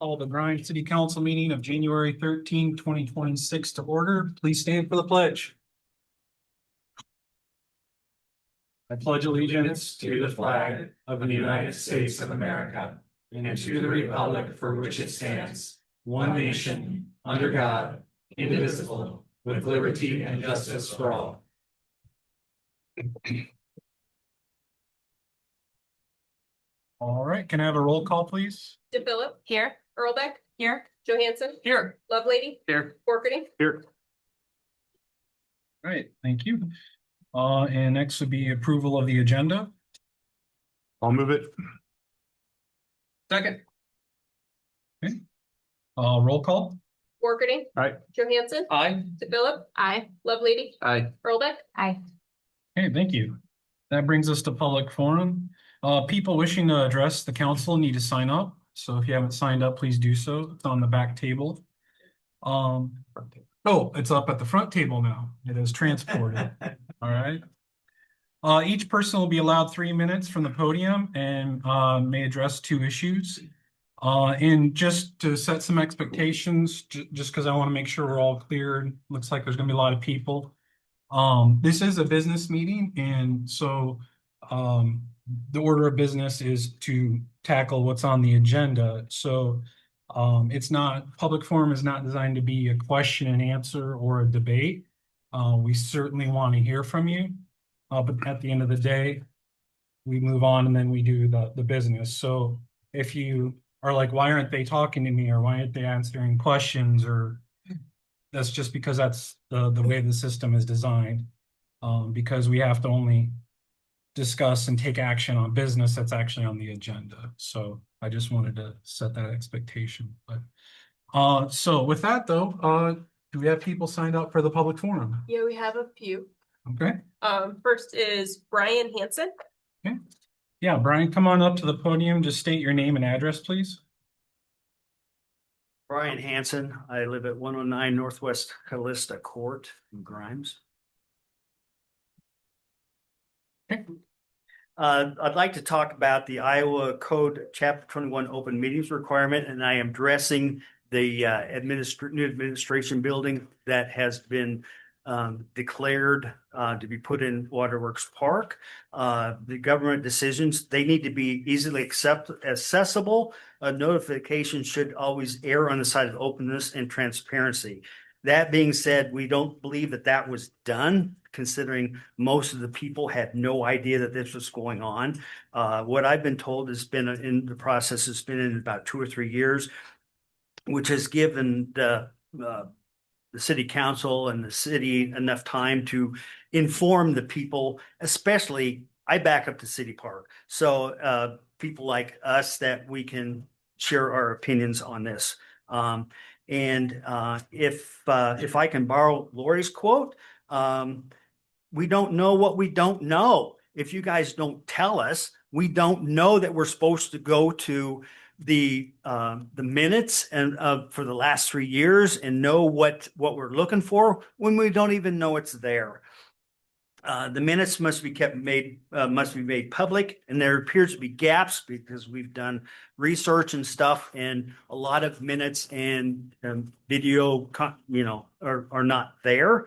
Call the Grind City Council meeting of January 13, 2026 to order. Please stand for the pledge. I pledge allegiance to the flag of the United States of America and to the republic for which it stands, one nation, under God, indivisible, with liberty and justice for all. All right, can I have a roll call, please? DePhillip. Here. Earlbeck. Here. Johansson. Here. Lovelady. Here. Borkerding. Here. All right, thank you. And next would be approval of the agenda. I'll move it. Second. Okay. Roll call. Borkerding. Aye. Johansson. Aye. DePhillip. Aye. Lovelady. Aye. Earlbeck. Aye. Okay, thank you. That brings us to public forum. People wishing to address the council need to sign up. So if you haven't signed up, please do so. It's on the back table. Oh, it's up at the front table now. It is transported. All right. Each person will be allowed 3 minutes from the podium and may address 2 issues. And just to set some expectations, just because I want to make sure we're all clear, looks like there's going to be a lot of people. This is a business meeting, and so the order of business is to tackle what's on the agenda. So it's not, public forum is not designed to be a question and answer or a debate. We certainly want to hear from you, but at the end of the day, we move on and then we do the business. So if you are like, why aren't they talking to me, or why aren't they answering questions, or that's just because that's the way the system is designed, because we have to only discuss and take action on business that's actually on the agenda. So I just wanted to set that expectation. But so with that though, do we have people signed up for the public forum? Yeah, we have a few. Okay. First is Brian Hansen. Okay. Yeah, Brian, come on up to the podium. Just state your name and address, please. Brian Hansen. I live at 109 Northwest Callista Court in Grimes. Okay. I'd like to talk about the Iowa Code Chapter 21 open meetings requirement, and I am addressing the new administration building that has been declared to be put in Waterworks Park. The government decisions, they need to be easily accessible. Notification should always err on the side of openness and transparency. That being said, we don't believe that that was done, considering most of the people had no idea that this was going on. What I've been told has been in the process has been in about 2 or 3 years, which has given the city council and the city enough time to inform the people, especially I back up the city park. So people like us, that we can share our opinions on this. If I can borrow Lori's quote, we don't know what we don't know. If you guys don't tell us, we don't know that we're supposed to go to the minutes and for the last 3 years and know what we're looking for when we don't even know it's there. The minutes must be made public, and there appears to be gaps because we've done research and stuff, and a lot of minutes and video, are not there.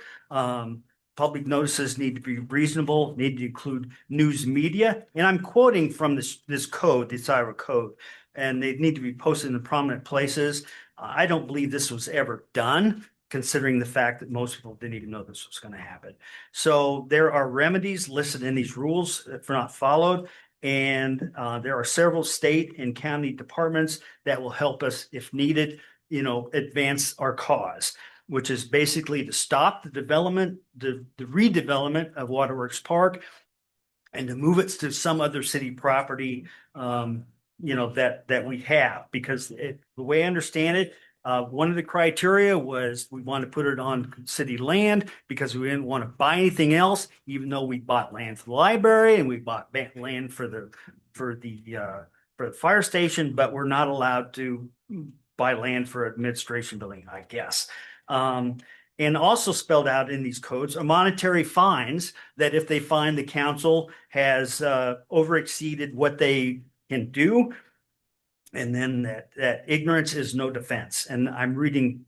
Public notices need to be reasonable, need to include news media, and I'm quoting from this code, the Iowa Code, and they need to be posted in prominent places. I don't believe this was ever done, considering the fact that most people didn't even know this was going to happen. So there are remedies listed in these rules if not followed, and there are several state and county departments that will help us if needed, advance our cause, which is basically to stop the development, the redevelopment of Waterworks Park, and to move it to some other city property, that we have. Because the way I understand it, one of the criteria was we want to put it on city land because we didn't want to buy anything else, even though we bought land for the library and we bought land for the fire station, but we're not allowed to buy land for administration building, I guess. And also spelled out in these codes are monetary fines that if they find the council has overexceeded what they can do, And then that ignorance is no defense. And I'm reading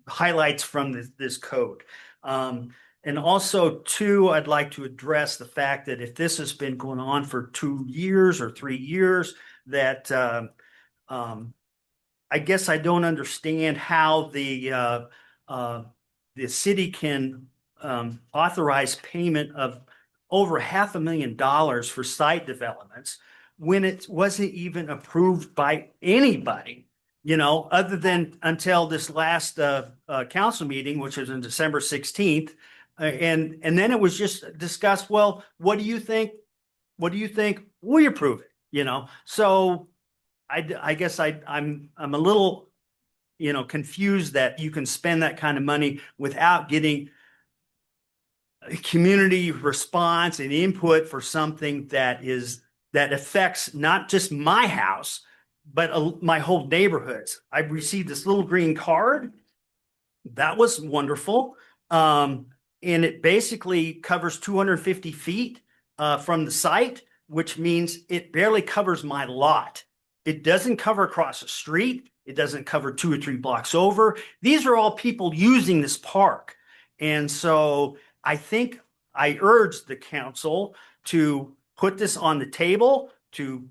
highlights from this code. And also, too, I'd like to address the fact that if this has been going on for 2 years or 3 years, that I guess I don't understand how the city can authorize payment of over $500,000 for site developments when it wasn't even approved by anybody, other than until this last council meeting, which was on December 16th. And then it was just discussed, well, what do you think? What do you think? We approve it, So I guess I'm a little, confused that you can spend that kind of money without getting community response and input for something that affects not just my house, but my whole neighborhoods. I've received this little green card. That was wonderful. And it basically covers 250 feet from the site, which means it barely covers my lot. It doesn't cover across the street. It doesn't cover 2 or 3 blocks over. These are all people using this park. And so I think I urge the council to put this on the table, to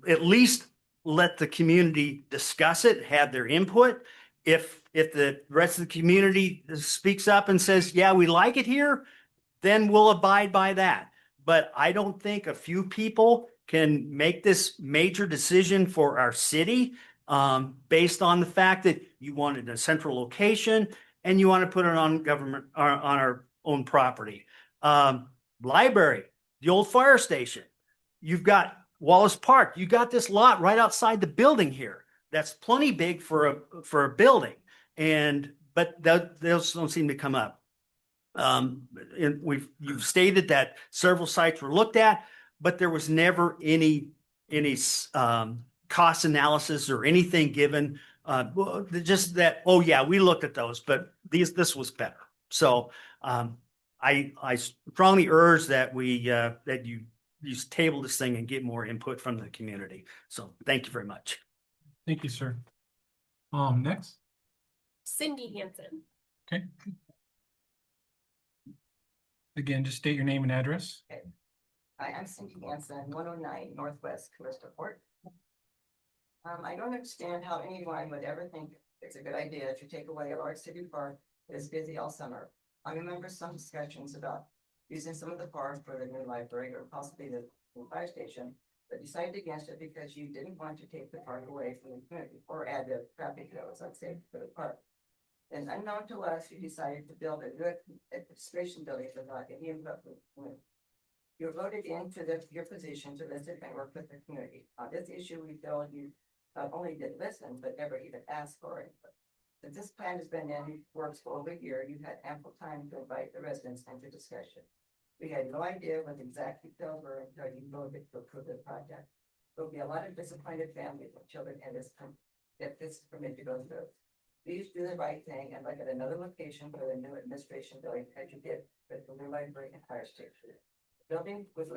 at least let the community discuss it, have their input. If the rest of the community speaks up and says, yeah, we like it here, then we'll abide by that. But I don't think a few people can make this major decision for our city based on the fact that you wanted a central location and you want to put it on government or on our own property. Library, the old fire station. You've got Wallace Park. You got this lot right outside the building here. That's plenty big for a building, but those don't seem to come up. And you've stated that several sites were looked at, but there was never any cost analysis or anything given. Just that, oh yeah, we looked at those, but this was better. So I strongly urge that you table this thing and get more input from the community. So thank you very much. Thank you, sir. Next. Cindy Hansen. Okay. Again, just state your name and address. Hi, I'm Cindy Hansen, 109 Northwest Calista Court. I don't understand how anyone would ever think it's a good idea to take away a large city park that is busy all summer. I remember some discussions about using some of the park for the new library or possibly the fire station, but decided against it because you didn't want to take the park away from the community or add the traffic that was unsafe for the park. And unknown to us, you decided to build a new administration building without any input from the community. You voted into your position to listen and work with the community. On this issue, we feel you not only did listen, but never even asked for input. Since this plan has been in works for over a year, you've had ample time to invite the residents into discussion. We had no idea what exactly fell were until you voted to approve the project. There'll be a lot of disappointed families and children in this country if this is permitted to go through. Please do the right thing and look at another location for the new administration building as you did with the new library and fire station. The building was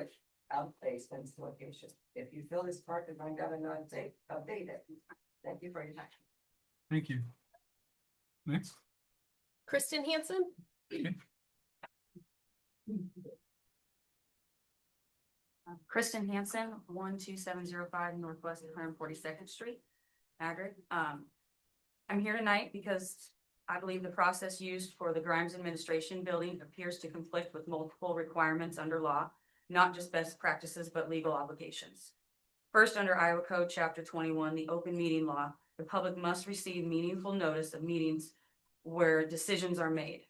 out of place in this location. If you feel this park is going down and not safe, update it. Thank you for your time. Thank you. Next. Kristen Hansen. Okay. Kristen Hansen, 12705 Northwest 142nd Street, Madrid. I'm here tonight because I believe the process used for the Grimes Administration Building appears to conflict with multiple requirements under law, not just best practices, but legal obligations. First, under Iowa Code Chapter 21, the open meeting law, the public must receive meaningful notice of meetings where decisions are made.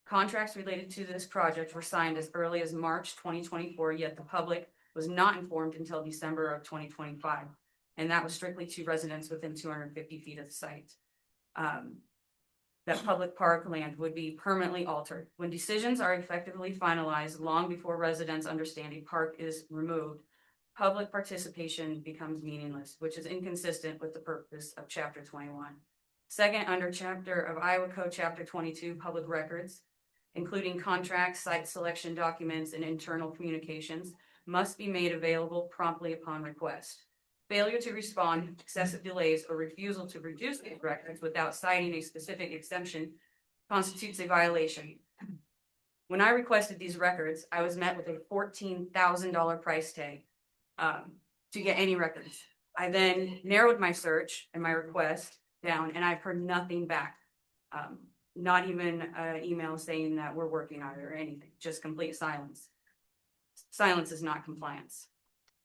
Contracts related to this project were signed as early as March 2024, yet the public was not informed until December of 2025. And that was strictly to residents within 250 feet of the site. That public park land would be permanently altered. When decisions are effectively finalized long before residents understand a park is removed, public participation becomes meaningless, which is inconsistent with the purpose of Chapter 21. Second, under chapter of Iowa Code Chapter 22, public records, including contracts, site selection documents, and internal communications, must be made available promptly upon request. Failure to respond, excessive delays, or refusal to produce these records without citing a specific exemption constitutes a violation. When I requested these records, I was met with a $14,000 price tag to get any records. I then narrowed my search and my request down, and I've heard nothing back. Not even an email saying that we're working on it or anything, just complete silence. Silence is not compliance.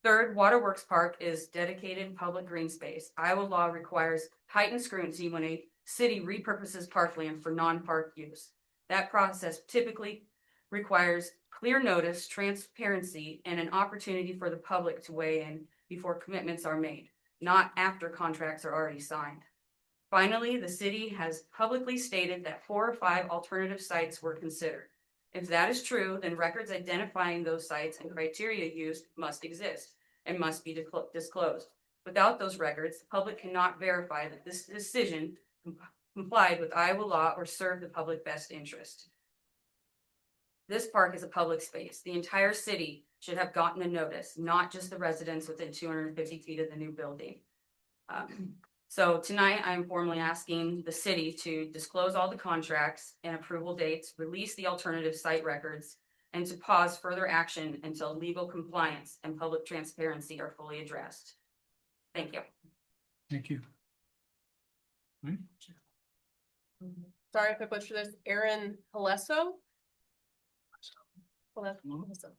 Third, Waterworks Park is dedicated public green space. Iowa law requires heightened scrutiny when a city repurposes parkland for non-park use. That process typically requires clear notice, transparency, and an opportunity for the public to weigh in before commitments are made, not after contracts are already signed. Finally, the city has publicly stated that 4 or 5 alternative sites were considered. If that is true, then records identifying those sites and criteria used must exist and must be disclosed. Without those records, the public cannot verify that this decision complied with Iowa law or served the public best interest. This park is a public space. The entire city should have gotten a notice, not just the residents within 250 feet of the new building. So tonight I am formally asking the city to disclose all the contracts and approval dates, release the alternative site records, and to pause further action until legal compliance and public transparency are fully addressed. Thank you. Thank you. Sorry if I butchered this. Aaron Halesso? Halesso.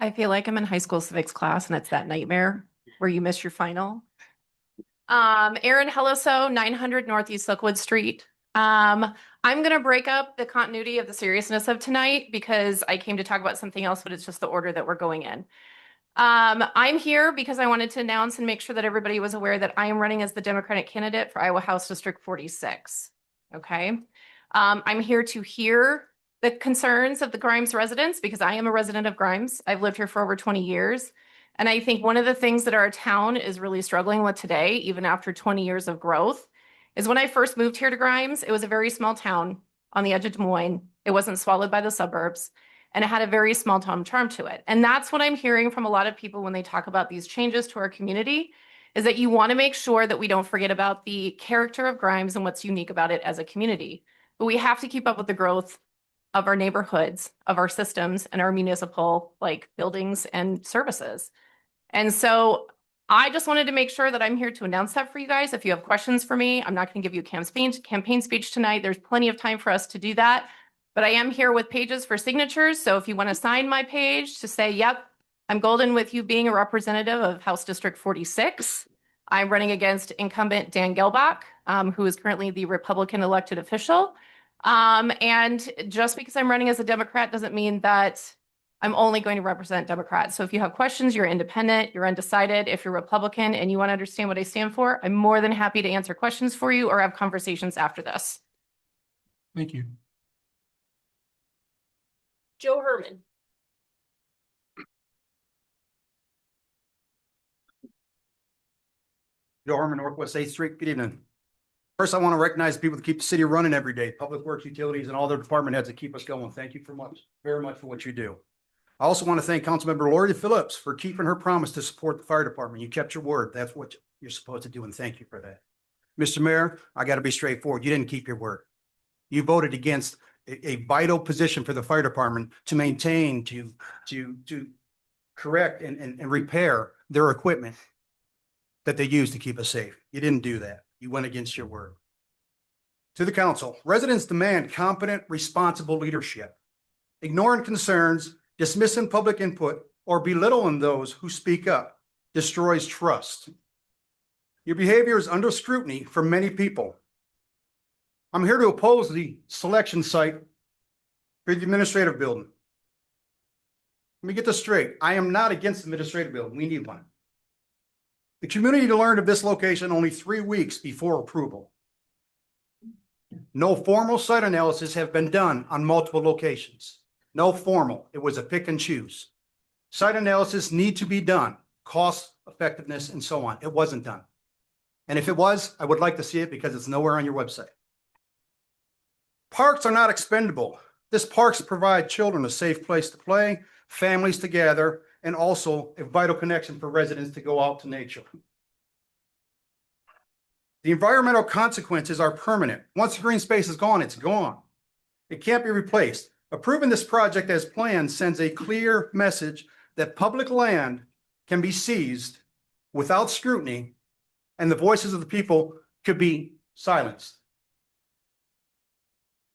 I feel like I'm in high school civics class and it's that nightmare where you miss your final. Erin Helloso, 900 Northeast Silkwood Street. I'm going to break up the continuity of the seriousness of tonight because I came to talk about something else, but it's just the order that we're going in. I'm here because I wanted to announce and make sure that everybody was aware that I am running as the Democratic candidate for Iowa House District 46. Okay. I'm here to hear the concerns of the Grimes residents because I am a resident of Grimes. I've lived here for over 20 years. And I think one of the things that our town is really struggling with today, even after 20 years of growth, is when I first moved here to Grimes, it was a very small town on the edge of Des Moines. It wasn't swallowed by the suburbs, and it had a very small town charm to it. And that's what I'm hearing from a lot of people when they talk about these changes to our community, is that you want to make sure that we don't forget about the character of Grimes and what's unique about it as a community. But we have to keep up with the growth of our neighborhoods, of our systems, and our municipal buildings and services. And so I just wanted to make sure that I'm here to announce that for you guys. If you have questions for me, I'm not going to give you a campaign speech tonight. There's plenty of time for us to do that. But I am here with pages for signatures. So if you want to sign my page to say, yep, I'm golden with you being a representative of House District 46. I'm running against incumbent Dan Gelbach, who is currently the Republican elected official. And just because I'm running as a Democrat doesn't mean that I'm only going to represent Democrats. So if you have questions, you're independent, you're undecided, if you're Republican and you want to understand what I stand for, I'm more than happy to answer questions for you or have conversations after this. Thank you. Joe Herman. Joe Harmon, Northwest 8th Street. Good evening. First, I want to recognize the people that keep the city running every day, Public Works, Utilities, and all their department heads that keep us going. Thank you very much for what you do. I also want to thank Councilmember Lori Phillips for keeping her promise to support the fire department. You kept your word. That's what you're supposed to do, and thank you for that. Mr. Mayor, I got to be straightforward. You didn't keep your word. You voted against a vital position for the fire department to maintain, to correct and repair their equipment that they use to keep us safe. You didn't do that. You went against your word. To the council, residents demand competent, responsible leadership. Ignoring concerns, dismissing public input, or belittling those who speak up destroys trust. Your behavior is under scrutiny from many people. I'm here to oppose the selection site for the administrative building. Let me get this straight. I am not against the administrative building. We need one. The community learned of this location only 3 weeks before approval. No formal site analysis have been done on multiple locations. No formal. It was a pick and choose. Site analysis need to be done, cost, effectiveness, and so on. It wasn't done. And if it was, I would like to see it because it's nowhere on your website. Parks are not expendable. This parks provide children a safe place to play, families to gather, and also a vital connection for residents to go out to nature. The environmental consequences are permanent. Once the green space is gone, it's gone. It can't be replaced. Approving this project as planned sends a clear message that public land can be seized without scrutiny, and the voices of the people could be silenced.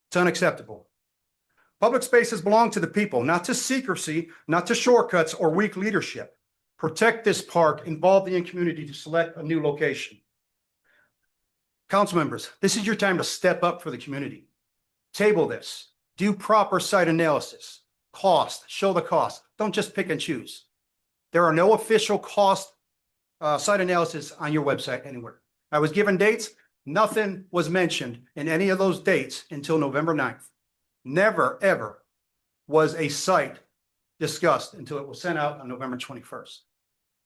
It's unacceptable. Public spaces belong to the people, not to secrecy, not to shortcuts or weak leadership. Protect this park, involve the community to select a new location. Council members, this is your time to step up for the community. Table this, do proper site analysis, cost, show the cost. Don't just pick and choose. There are no official cost site analysis on your website anywhere. I was given dates. Nothing was mentioned in any of those dates until November 9th. Never, ever was a site discussed until it was sent out on November 21st.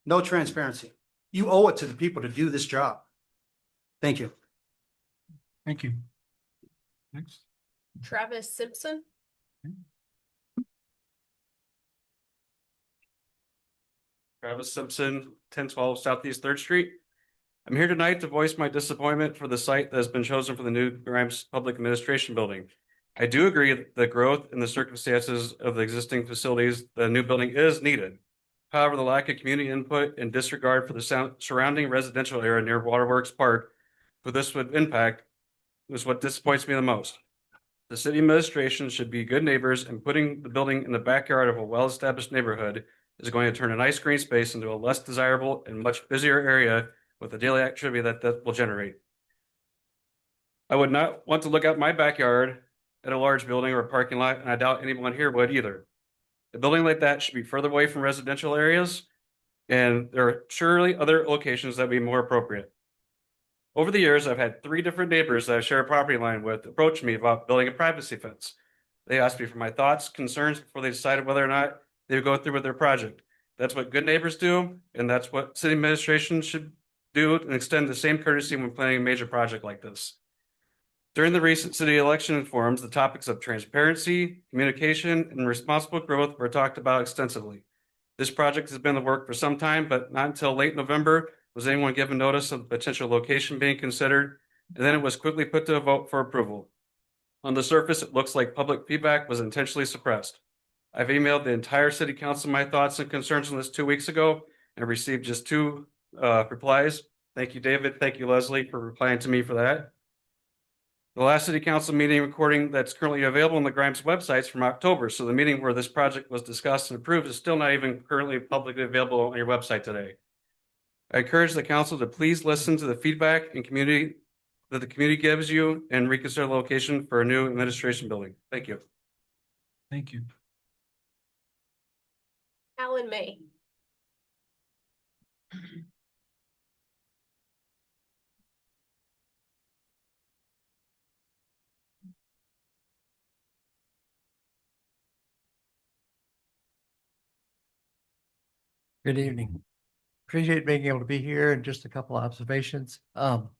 No transparency. You owe it to the people to do this job. Thank you. Thank you. Next. Travis Simpson. Travis Simpson, 1012 Southeast Third Street. I'm here tonight to voice my disappointment for the site that has been chosen for the new Grimes Public Administration Building. I do agree that the growth in the circumstances of the existing facilities, the new building is needed. However, the lack of community input and disregard for the surrounding residential area near Waterworks Park, who this would impact, is what disappoints me the most. The city administration should be good neighbors, and putting the building in the backyard of a well-established neighborhood is going to turn a nice green space into a less desirable and much busier area with the daily activity that will generate. I would not want to look out my backyard at a large building or a parking lot, and I doubt anyone here would either. A building like that should be further away from residential areas, and there are surely other locations that would be more appropriate. Over the years, I've had 3 different neighbors that I share a property line with approach me about building a privacy fence. They asked me for my thoughts, concerns before they decided whether or not they would go through with their project. That's what good neighbors do, and that's what city administration should do, and extend the same courtesy when planning a major project like this. During the recent city election forums, the topics of transparency, communication, and responsible growth were talked about extensively. This project has been in the work for some time, but not until late November was anyone given notice of the potential location being considered, and then it was quickly put to a vote for approval. On the surface, it looks like public feedback was intentionally suppressed. I've emailed the entire city council my thoughts and concerns on this 2 weeks ago and received just 2 replies. Thank you, David. Thank you, Leslie, for replying to me for that. The last city council meeting recording that's currently available on the Grimes websites from October. So the meeting where this project was discussed and approved is still not even currently publicly available on your website today. I encourage the council to please listen to the feedback and community that the community gives you and reconsider the location for a new administration building. Thank you. Thank you. Alan May. Good evening. Appreciate being able to be here and just a couple of observations. From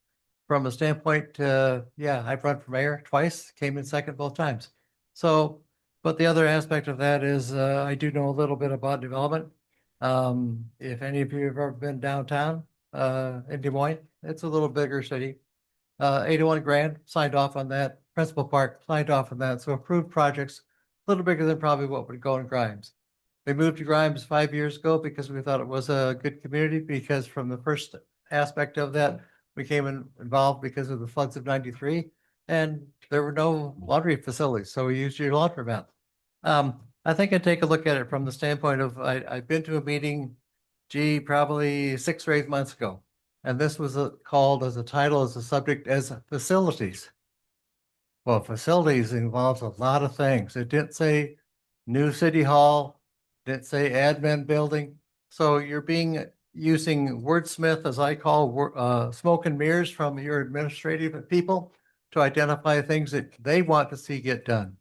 a standpoint, yeah, I've run for mayor twice, came in second both times. So, but the other aspect of that is I do know a little bit about development. If any of you have ever been downtown in Des Moines, it's a little bigger city. 81 grand signed off on that. Principal Park signed off on that. So approved projects, a little bigger than probably what would go in Grimes. We moved to Grimes 5 years ago because we thought it was a good community, because from the first aspect of that, we came involved because of the floods of 93, and there were no laundry facilities. So we used your laundromat. I think I'd take a look at it from the standpoint of, I've been to a meeting, probably 6 or 8 months ago. And this was called as a title, as a subject, as facilities. Well, facilities involves a lot of things. It didn't say new city hall, didn't say admin building. So you're using wordsmith, as I call smoke and mirrors from your administrative people to identify things that they want to see get done.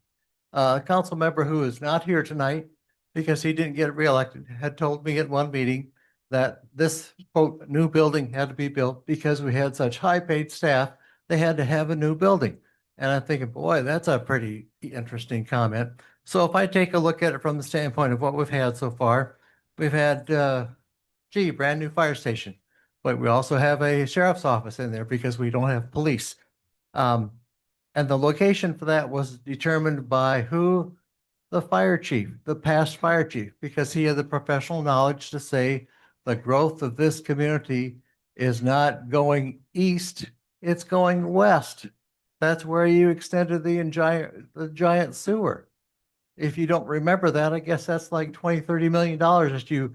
A council member who is not here tonight because he didn't get reelected had told me at one meeting that this quote new building had to be built because we had such high paid staff, they had to have a new building. And I'm thinking, boy, that's a pretty interesting comment. So if I take a look at it from the standpoint of what we've had so far, we've had, brand new fire station. But we also have a sheriff's office in there because we don't have police. And the location for that was determined by who? The fire chief, the past fire chief, because he had the professional knowledge to say the growth of this community is not going east, it's going west. That's where you extended the giant sewer. If you don't remember that, I guess that's like 20, $30 million that you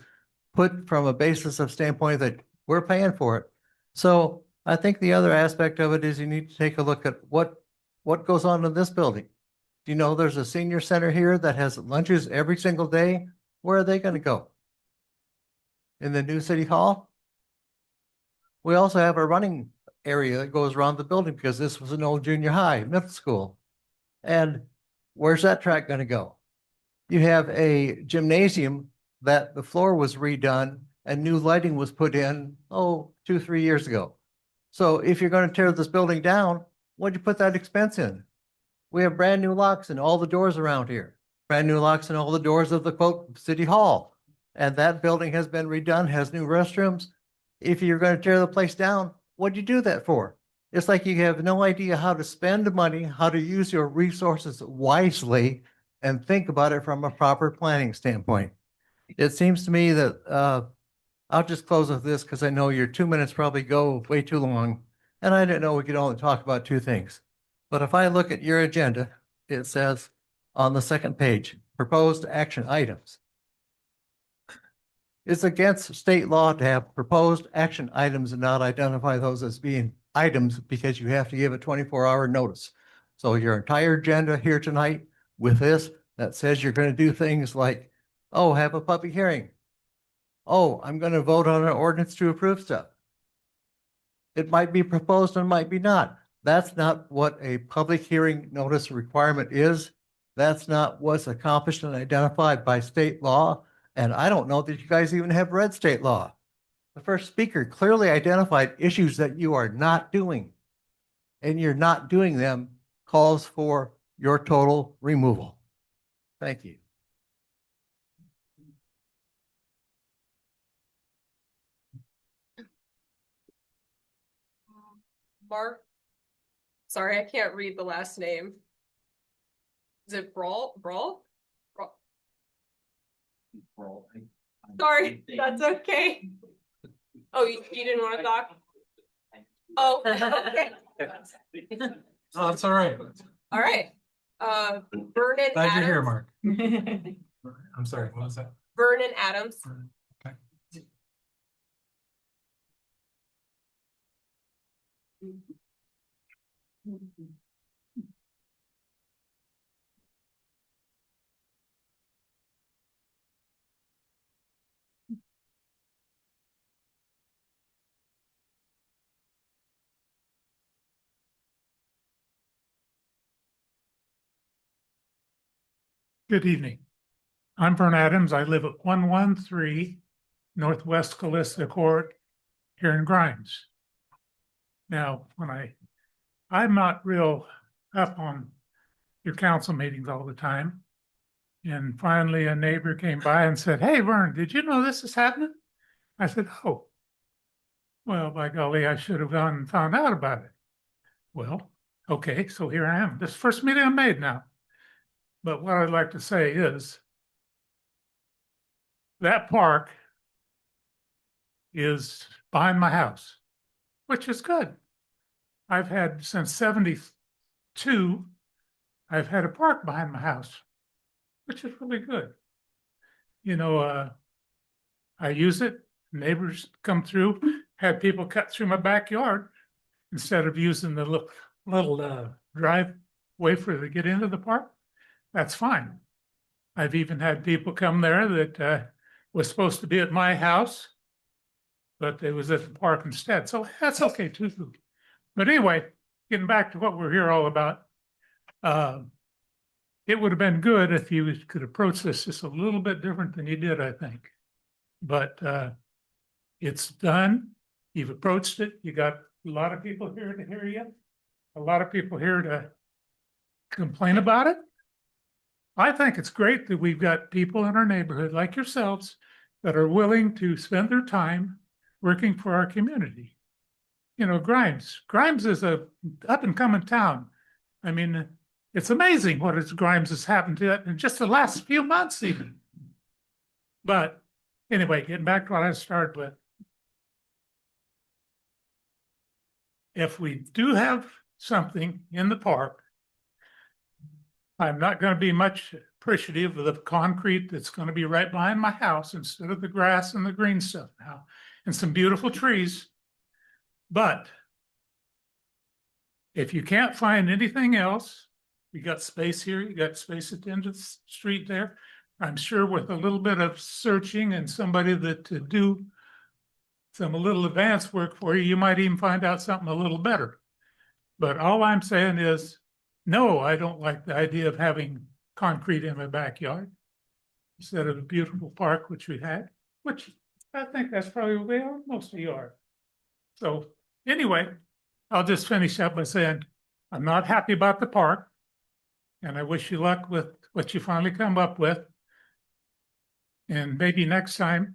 put from a basis of standpoint that we're paying for it. So I think the other aspect of it is you need to take a look at what goes on in this building. Do you know there's a senior center here that has lunches every single day? Where are they going to go? In the new city hall? We also have a running area that goes around the building because this was an old junior high, middle school. And where's that track going to go? You have a gymnasium that the floor was redone and new lighting was put in, 2-3 years ago. So if you're going to tear this building down, what'd you put that expense in? We have brand new locks in all the doors around here, brand new locks in all the doors of the quote city hall. And that building has been redone, has new restrooms. If you're going to tear the place down, what'd you do that for? It's like you have no idea how to spend money, how to use your resources wisely, and think about it from a proper planning standpoint. It seems to me that I'll just close with this because I know your 2 minutes probably go way too long. And I didn't know we could only talk about two things. But if I look at your agenda, it says on the second page, proposed action items. It's against state law to have proposed action items and not identify those as being items because you have to give a 24-hour notice. So your entire agenda here tonight with this that says you're going to do things like, have a public hearing. I'm going to vote on an ordinance to approve stuff. It might be proposed and might be not. That's not what a public hearing notice requirement is. That's not what's accomplished and identified by state law. And I don't know that you guys even have read state law. The first speaker clearly identified issues that you are not doing. And you're not doing them calls for your total removal. Thank you. Mark. Sorry, I can't read the last name. Is it Brawl? Sorry, that's okay. Oh, you didn't want to talk? Oh, okay. Oh, that's all right. All right. Vernon Glad you're here, Adams. Mark. I'm sorry, what was that? Vernon Adams. Okay. Good evening. I'm Vern Adams. I live at 113 Northwest Callista Court here in Grimes. Now, I'm not real up on your council meetings all the time. And finally, a neighbor came by and said, "Hey, Vern, did you know this is happening?" I said, "Oh, well, by golly, I should have gone and found out about it." Well, okay, so here I am. This is the first meeting I made now. But what I'd like to say is that park is behind my house, which is good. I've had since 72, I've had a park behind my house, which is really good. I use it. Neighbors come through, had people cut through my backyard instead of using the little driveway for to get into the park. That's fine. I've even had people come there that was supposed to be at my house, but they was at the park instead. So that's okay too. But anyway, getting back to what we're here all about, it would have been good if you could approach this just a little bit different than you did, I think. But it's done. You've approached it. You got a lot of people here to hear you. A lot of people here to complain about it. I think it's great that we've got people in our neighborhood like yourselves that are willing to spend their time working for our community. You know, Grimes is a up and coming town. I mean, it's amazing what Grimes has happened to it in just the last few months even. But anyway, getting back to what I started with. If we do have something in the park, I'm not going to be much appreciative of the concrete that's going to be right behind my house instead of the grass and the green stuff now, and some beautiful trees. But if you can't find anything else, you got space here, you got space at the end of the street there. I'm sure with a little bit of searching and somebody that to do some a little advanced work for you, you might even find out something a little better. But all I'm saying is, no, I don't like the idea of having concrete in my backyard instead of a beautiful park, which we had, which I think that's probably where most of you are. So anyway, I'll just finish up by saying I'm not happy about the park, and I wish you luck with what you finally come up with. And maybe next time,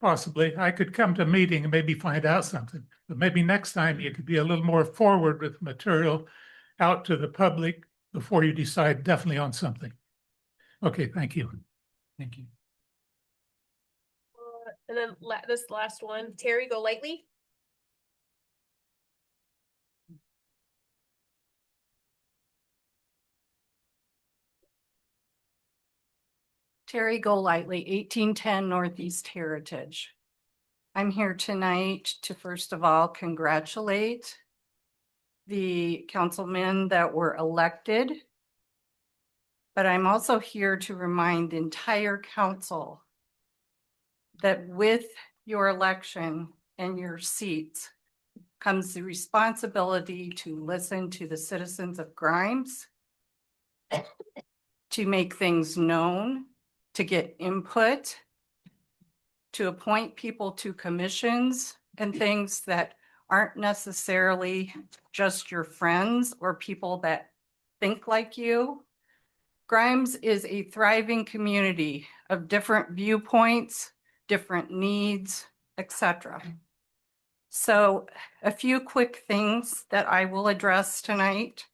possibly, I could come to a meeting and maybe find out something. But maybe next time you could be a little more forward with material out to the public before you decide definitely on something. Okay, thank you. Thank you. And then this last one, Terry, go lightly. Terry Golightly, 1810 Northeast Heritage. I'm here tonight to first of all congratulate the councilmen that were elected. But I'm also here to remind the entire council that with your election and your seats comes the responsibility to listen to the citizens of Grimes, to make things known, to get input, to appoint people to commissions and things that aren't necessarily just your friends or people that think like you. Grimes is a thriving community of different viewpoints, different needs, etc. So a few quick things that I will address tonight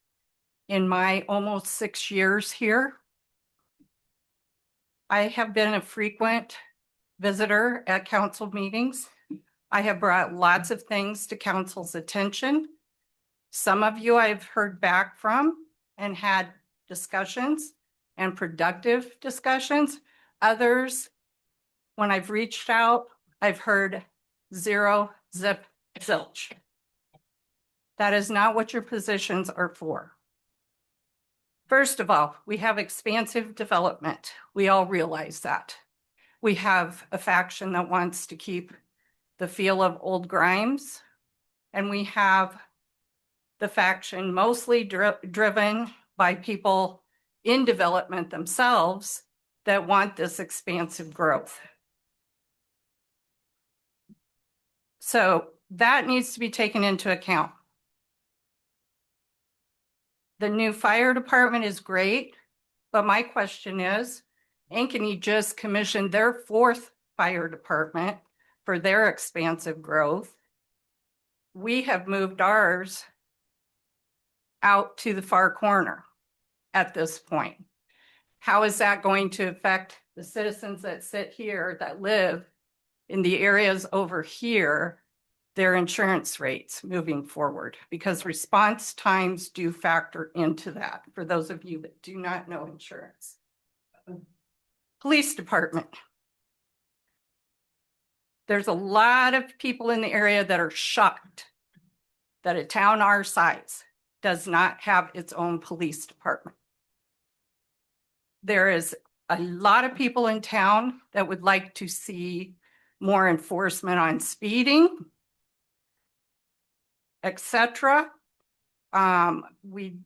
in my almost 6 years here. I have been a frequent visitor at council meetings. I have brought lots of things to council's attention. Some of you I've heard back from and had discussions and productive discussions. Others, when I've reached out, I've heard zero, zip, zilch. That is not what your positions are for. First of all, we have expansive development. We all realize that. We have a faction that wants to keep the feel of old Grimes, and we have the faction mostly driven by people in development themselves that want this expansive growth. So that needs to be taken into account. The new fire department is great, but my question is, Ankeny just commissioned their 4th fire department for their expansive growth. We have moved ours out to the far corner at this point. How is that going to affect the citizens that sit here, that live in the areas over here, their insurance rates moving forward? Because response times do factor into that, for those of you that do not know insurance. Police department. There's a lot of people in the area that are shocked that a town our size does not have its own police department. There is a lot of people in town that would like to see more enforcement on speeding, etc. We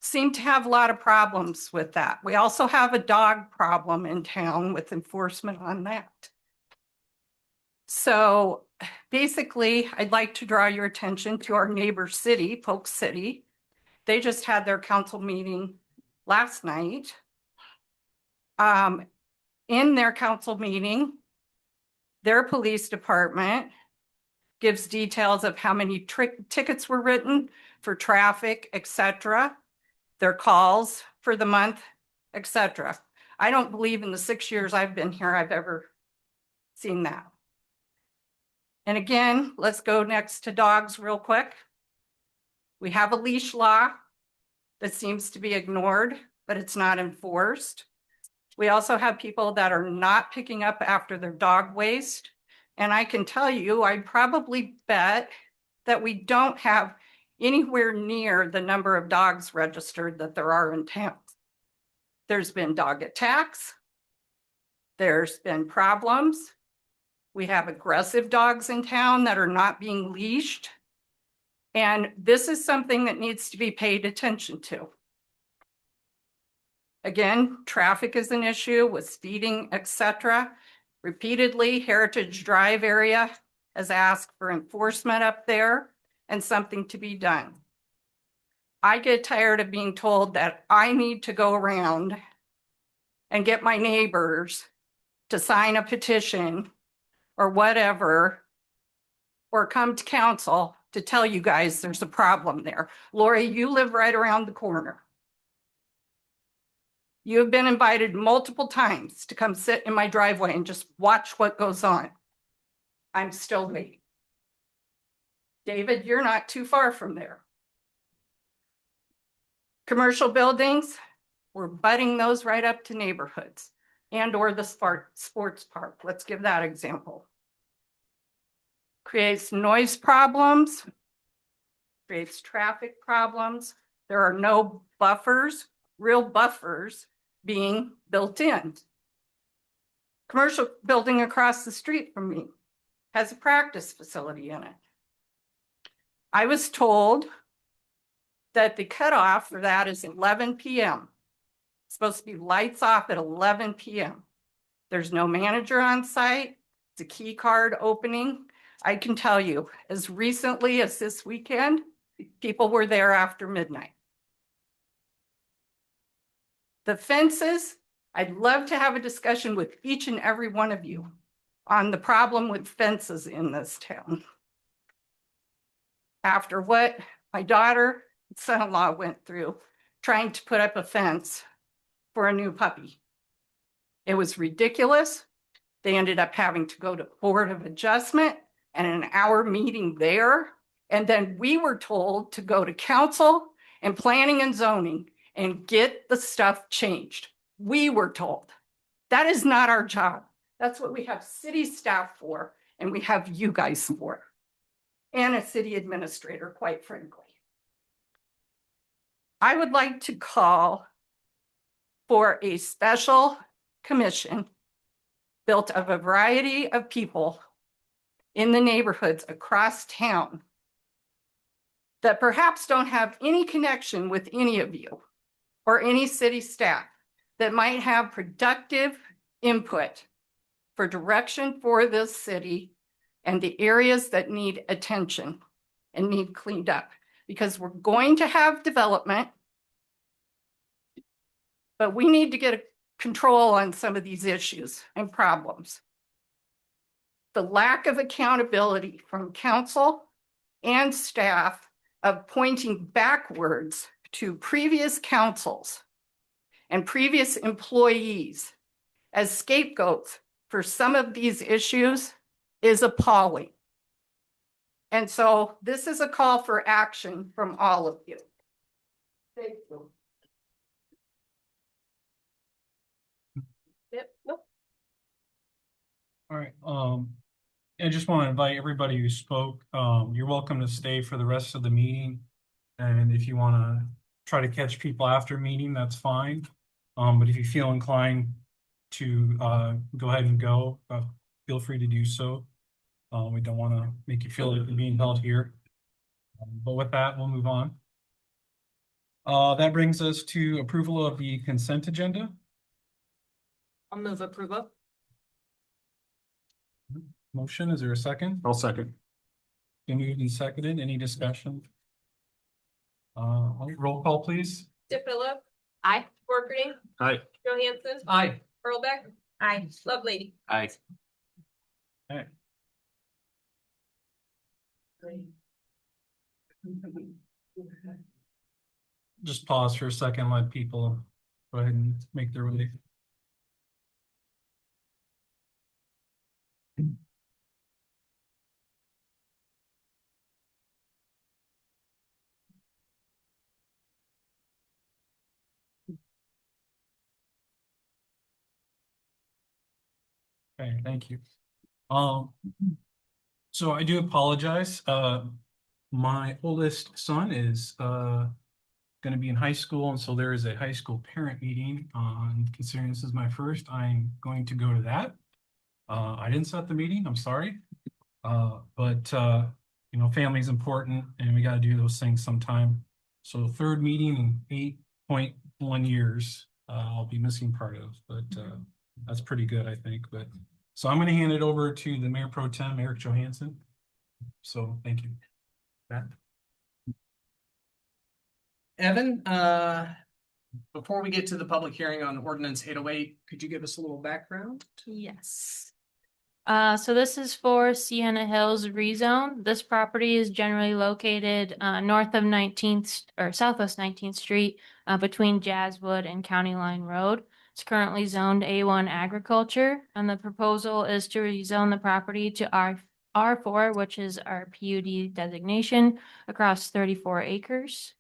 seem to have a lot of problems with that. We also have a dog problem in town with enforcement on that. So basically, I'd like to draw your attention to our neighbor city, Polk City, They just had their council meeting last night. In their council meeting, their police department gives details of how many tickets were written for traffic, etc., their calls for the month, etc. I don't believe in the 6 years I've been here, I've ever seen that. And again, let's go next to dogs real quick. We have a leash law that seems to be ignored, but it's not enforced. We also have people that are not picking up after their dog waste. And I can tell you, I probably bet that we don't have anywhere near the number of dogs registered that there are in town. There's been dog attacks. There's been problems. We have aggressive dogs in town that are not being leashed. And this is something that needs to be paid attention to. Again, traffic is an issue with speeding, etc. Repeatedly, Heritage Drive area has asked for enforcement up there and something to be done. I get tired of being told that I need to go around and get my neighbors to sign a petition or whatever, or come to council to tell you guys there's a problem there. Lori, you live right around the corner. You have been invited multiple times to come sit in my driveway and just watch what goes on. I'm still waiting. David, you're not too far from there. Commercial buildings, we're butting those right up to neighborhoods and or the sports park. Let's give that example. Creates noise problems, creates traffic problems. There are no buffers, real buffers being built in. Commercial building across the street from me has a practice facility in it. I was told that the cutoff for that is 11 p.m. It's supposed to be lights off at 11 p.m. There's no manager on site. It's a key card opening. I can tell you, as recently as this weekend, people were there after midnight. The fences, I'd love to have a discussion with each and every one of you on the problem with fences in this town. After what my daughter and son-in-law went through trying to put up a fence for a new puppy. It was ridiculous. They ended up having to go to Board of Adjustment and an hour meeting there. And then we were told to go to council and planning and zoning and get the stuff changed. We were told. That is not our job. That's what we have city staff for, and we have you guys for. And a city administrator, quite frankly. I would like to call for a special commission built of a variety of people in the neighborhoods across town that perhaps don't have any connection with any of you or any city staff that might have productive input for direction for this city and the areas that need attention and need cleaned up, because we're going to have development, but we need to get a control on some of these issues and problems. The lack of accountability from council and staff of pointing backwards to previous councils and previous employees as scapegoats for some of these issues is appalling. And so this is a call for action from all of you. Thank you. Yep. Nope. All right, I just want to invite everybody who spoke, you're welcome to stay for the rest of the meeting. And if you want to try to catch people after meeting, that's fine. But if you feel inclined to go ahead and go, feel free to do so. We don't want to make you feel like you're being held here. But with that, we'll move on. That brings us to approval of the consent agenda. I'll move approval. Motion, is there a second? I'll second. Been moved and seconded. Any discussion? Roll call, please. DePhilip, Aye. Borkerding, Aye. Johansson, Aye. Earlbeck, Aye. Lovelady. Aye. Okay. Just pause for a second, let people go ahead and make their way. Okay, thank you. So I do apologize. My oldest son is going to be in high school, and so there is a high school parent meeting. Considering this is my first, I'm going to go to that. I didn't set the meeting. I'm sorry, but you know, family's important, and we got to do those things sometime. So third meeting in 8.1 years, I'll be missing part of, but that's pretty good, I think. But so I'm going to hand it over to the Mayor Pro Tem, Eric Johansson. So thank you. Matt? Evan, before we get to the public hearing on ordinance 808, could you give us a little background? Yes. So this is for Sienna Hills rezone. This property is generally located north of 19th or southwest 19th Street between Jazzwood and County Line Road. It's currently zoned A1 agriculture, and the proposal is to rezone the property to R4, which is our PUD designation, across 34 acres.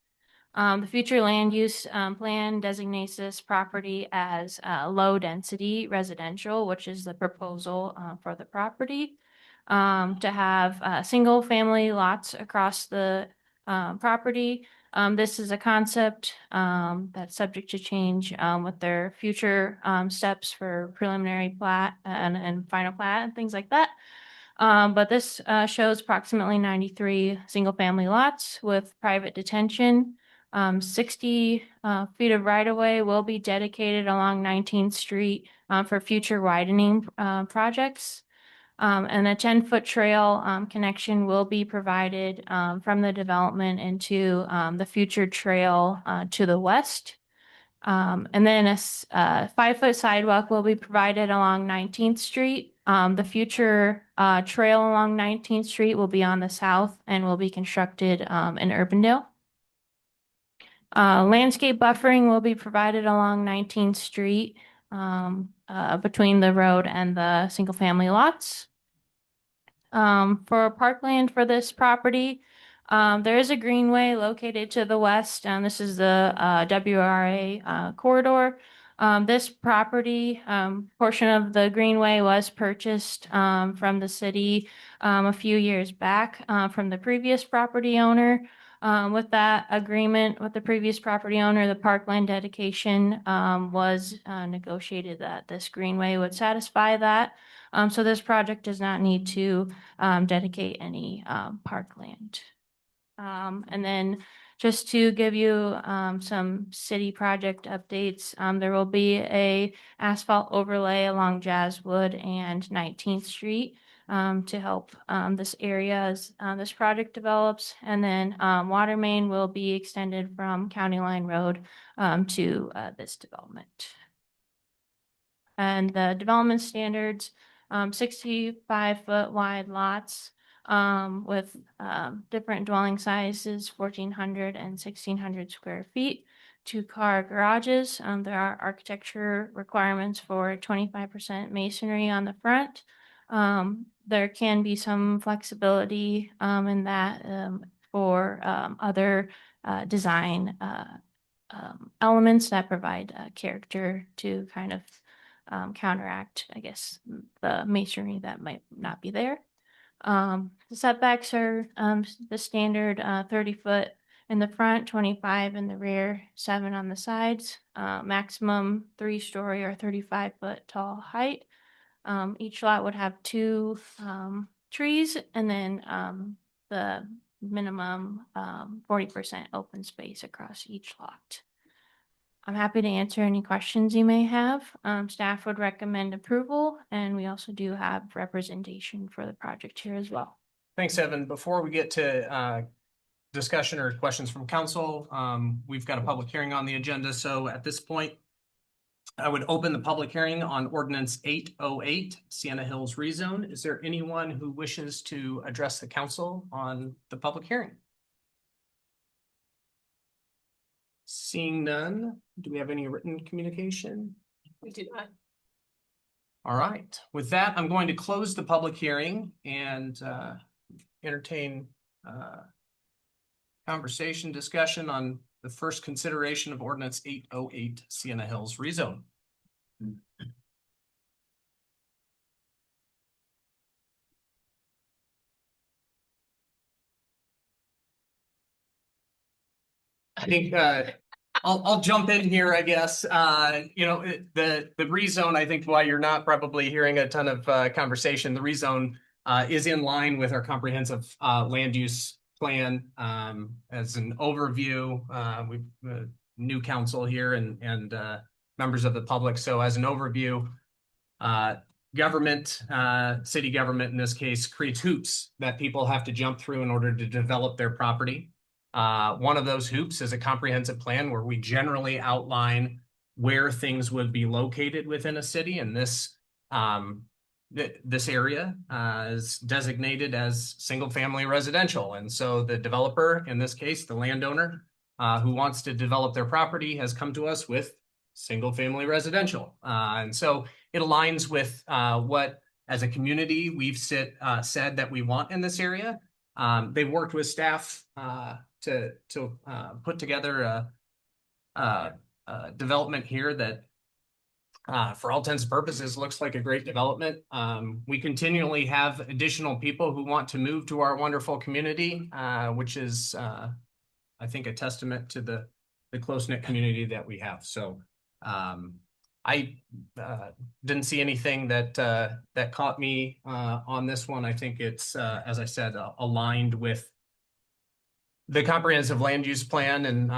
The future land use plan designates this property as low density residential, which is the proposal for the property. To have single family lots across the property. This is a concept that's subject to change with their future steps for preliminary plat and final plat and things like that. But this shows approximately 93 single family lots with private detention. 60 feet of right of way will be dedicated along 19th Street for future widening projects. And a 10-foot trail connection will be provided from the development into the future trail to the west. And then a 5-foot sidewalk will be provided along 19th Street. The future trail along 19th Street will be on the south and will be constructed in Urbandale. Landscape buffering will be provided along 19th Street between the road and the single family lots. For parkland for this property, there is a greenway located to the west, and this is the WRA corridor. This property, portion of the greenway was purchased from the city a few years back from the previous property owner. With that agreement with the previous property owner, the parkland dedication was negotiated that this greenway would satisfy that. So this project does not need to dedicate any parkland. And then just to give you some city project updates, there will be a asphalt overlay along Jazzwood and 19th Street to help this area as this project develops. And then water main will be extended from County Line Road to this development. And the development standards, 65-foot wide lots with different dwelling sizes, 1,400 and 1,600 square feet, 2-car garages. There are architecture requirements for 25% masonry on the front. There can be some flexibility in that for other design elements that provide character to kind of counteract, I guess, the masonry that might not be there. The setbacks are the standard 30-foot in the front, 25 in the rear, 7 on the sides, maximum 3-story or 35-foot tall height. Each lot would have 2 trees, and then the minimum 40% open space across each lot. I'm happy to answer any questions you may have. Staff would recommend approval, and we also do have representation for the project here as well. Thanks, Evan. Before we get to discussion or questions from council? We've got a public hearing on the agenda, so at this point, I would open the public hearing on ordinance 808, Sienna Hills rezone. Is there anyone who wishes to address the council on the public hearing? Seeing none, do we have any written communication? We do not. All right, with that, I'm going to close the public hearing and entertain conversation, discussion on the first consideration of ordinance 808 Sienna Hills rezone. I think I'll jump in here, I guess. The rezone, I think while you're not probably hearing a ton of conversation, the rezone is in line with our comprehensive land use plan. As an overview, we've new council here and members of the public. So as an overview, government, city government in this case, creates hoops that people have to jump through in order to develop their property. One of those hoops is a comprehensive plan where we generally outline where things would be located within a city, and this area is designated as single-family residential. And so the developer, in this case, the landowner, who wants to develop their property, has come to us with single-family residential. And so it aligns with what, as a community, we've said that we want in this area. They've worked with staff to put together a development here that, for all intents and purposes, looks like a great development. We continually have additional people who want to move to our wonderful community, which is, I think, a testament to the close-knit community that we have. So I didn't see anything that caught me on this one. I think it's, as I said, aligned with the comprehensive land use plan, and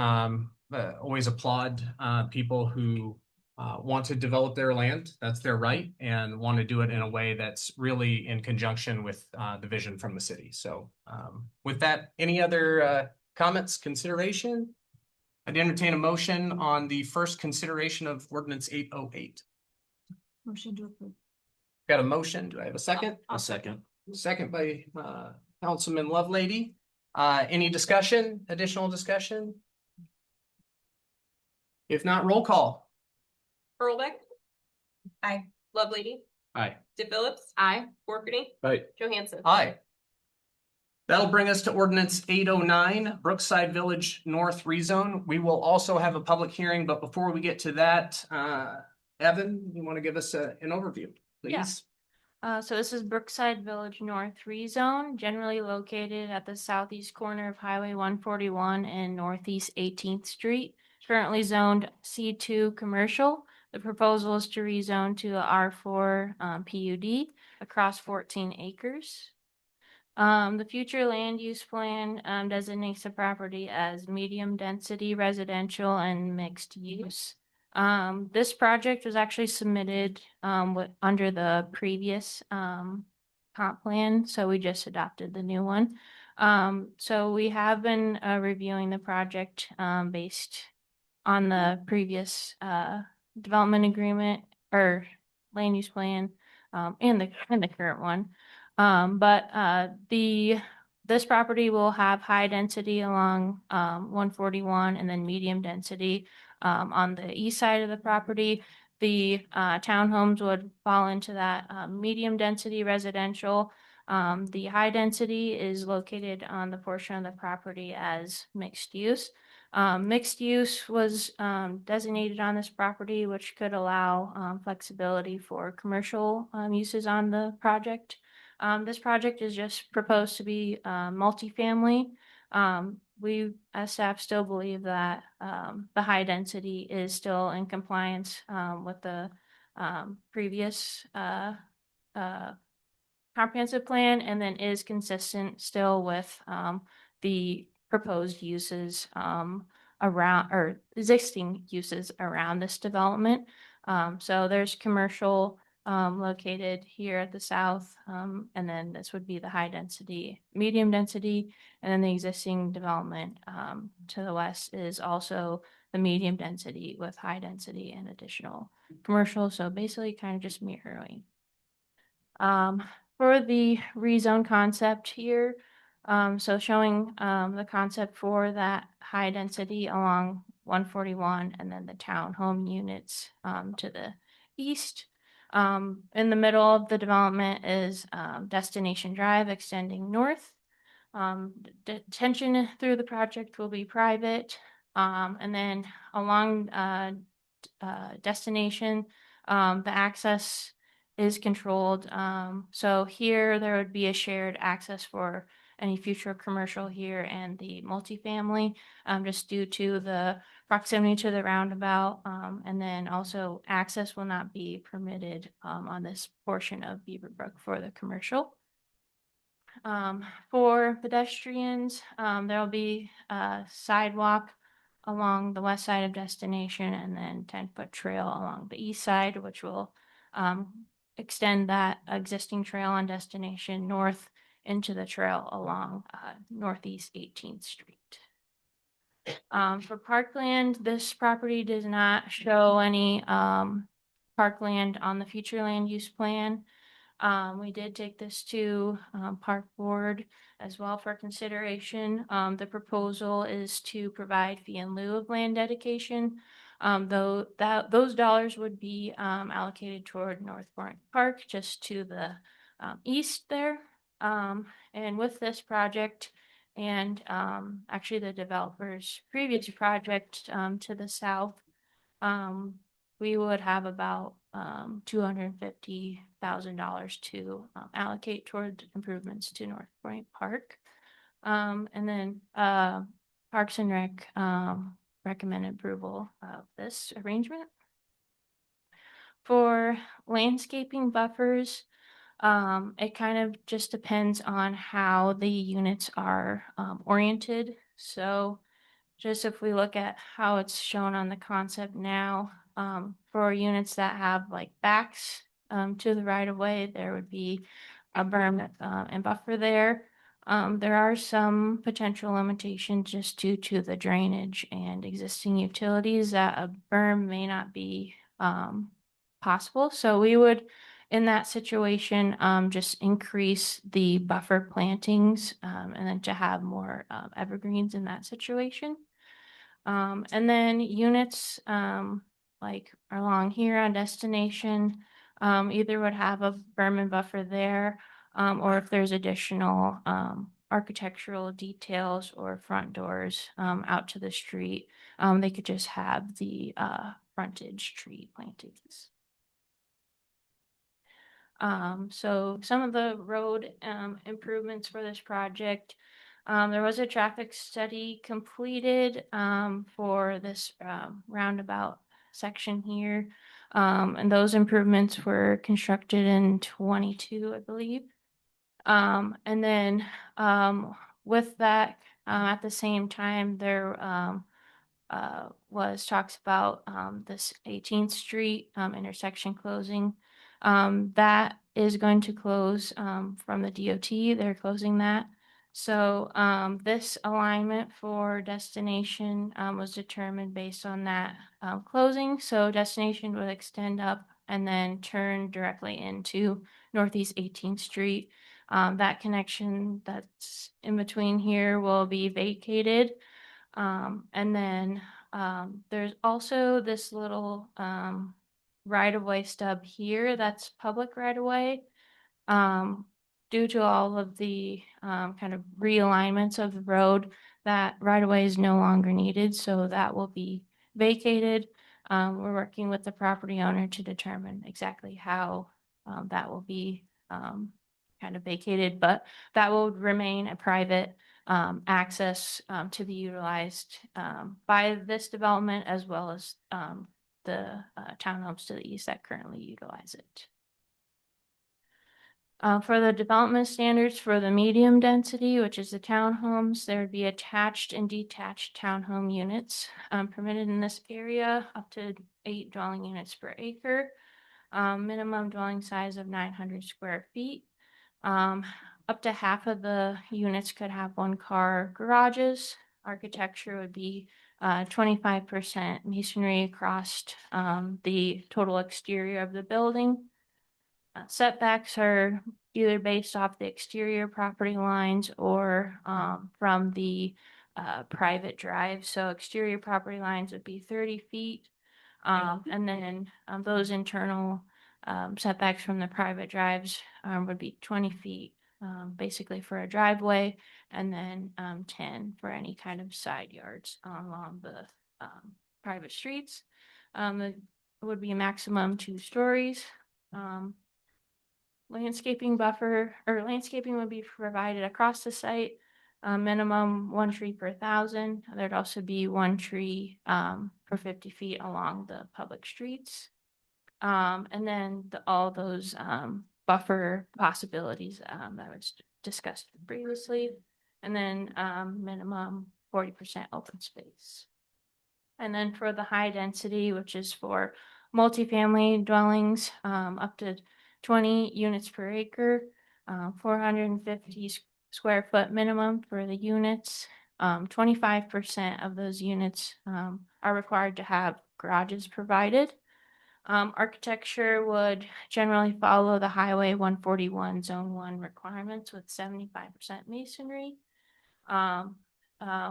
always applaud people who want to develop their land. That's their right, and want to do it in a way that's really in conjunction with the vision from the city. So with that, any other comments, consideration? I'd entertain a motion on the first consideration of ordinance 808. Motion to approve. Got a motion. Do I have a second? I'll second. Second by Councilman Lovelady. Any discussion, additional discussion? If not, roll call. Earlbeck. Aye. Lovelady. Aye. DePhillips. Aye. Workity. Aye. Johansson. Aye. That'll bring us to ordinance 809, Brookside Village North rezone. We will also have a public hearing, but before we get to that, Evan, you want to give us an overview, please? Yeah. So this is Brookside Village North rezone, generally located at the southeast corner of Highway 141 and Northeast 18th Street. Currently zoned C2 commercial. The proposal is to rezone to a R4 PUD across 14 acres. The future land use plan designates the property as medium density residential and mixed use. This project was actually submitted under the previous comp plan, so we just adopted the new one. So we have been reviewing the project based on the previous development agreement or land use plan and the current one. This property will have high density along 141 and then medium density on the east side of the property. The townhomes would fall into that medium density residential. The high density is located on the portion of the property as mixed use. Mixed use was designated on this property, which could allow flexibility for commercial uses on the project. This project is just proposed to be multifamily. We as staff still believe that the high density is still in compliance with the previous comprehensive plan, and then is consistent still with the proposed uses around, or existing uses around this development. So there's commercial located here at the south. And then this would be the high density, medium density, and then the existing development to the west is also the medium density with high density and additional commercial. So basically kind of just mirroring. For the rezone concept here, so showing the concept for that high density along 141 and then the townhome units to the east. In the middle of the development is Destination Drive extending north. Detention through the project will be private. And then along Destination, the access is controlled. So here there would be a shared access for any future commercial here and the multifamily, just due to the proximity to the roundabout. And then also access will not be permitted on this portion of Beaverbrook for the commercial. For pedestrians, there will be a sidewalk along the west side of Destination and then 10-foot trail along the east side, which will extend that existing trail on Destination north into the trail along Northeast 18th Street. For parkland, this property does not show any parkland on the future land use plan. We did take this to Park Board as well for consideration. The proposal is to provide fee in lieu of land dedication. Though those dollars would be allocated toward North Point Park, just to the east there. And with this project and actually the developer's previous project to the south, we would have about $250,000 to allocate toward improvements to North Point Park. And then Parks and Rec recommend approval of this arrangement. For landscaping buffers, it kind of just depends on how the units are oriented. So just if we look at how it's shown on the concept now, for units that have like backs to the right of way, there would be a berm and buffer there. There are some potential limitations just due to the drainage and existing utilities that a berm may not be possible. So we would, in that situation, just increase the buffer plantings and then to have more evergreens in that situation. And then units like along here on Destination, either would have a berm and buffer there, or if there's additional architectural details or front doors out to the street, they could just have the frontage tree plantings. So some of the road improvements for this project, there was a traffic study completed for this roundabout section here. And those improvements were constructed in 22, I believe. And then with that, at the same time, there was talks about this 18th Street intersection closing. That is going to close from the DOT. They're closing that. So this alignment for Destination was determined based on that closing. So Destination would extend up and then turn directly into Northeast 18th Street. That connection that's in between here will be vacated. And then there's also this little right-of-way stub here that's public right-of-way. Due to all of the kind of realignments of the road, that right-of-way is no longer needed, so that will be vacated. We're working with the property owner to determine exactly how that will be kind of vacated, but that will remain a private access to be utilized by this development as well as the townhomes to the east that currently utilize it. For the development standards for the medium density, which is the townhomes, there would be attached and detached townhome units permitted in this area, up to 8 dwelling units per acre. minimum dwelling size of 900 square feet. Up to half of the units could have one-car garages. Architecture would be 25% masonry across the total exterior of the building. Setbacks are either based off the exterior property lines or from the private drive. So exterior property lines would be 30 feet. And then those internal setbacks from the private drives would be 20 feet, basically for a driveway, and then 10 for any kind of side yards along the private streets. It would be a maximum 2 stories. Landscaping buffer or landscaping would be provided across the site. Minimum 1 tree per 1,000. There'd also be 1 tree per 50 feet along the public streets. And then all those buffer possibilities that was discussed previously. And then minimum 40% open space. And then for the high density, which is for multifamily dwellings, up to 20 units per acre, 450 square foot minimum for the units. 25% of those units are required to have garages provided. Architecture would generally follow the Highway 141 Zone 1 requirements with 75% masonry,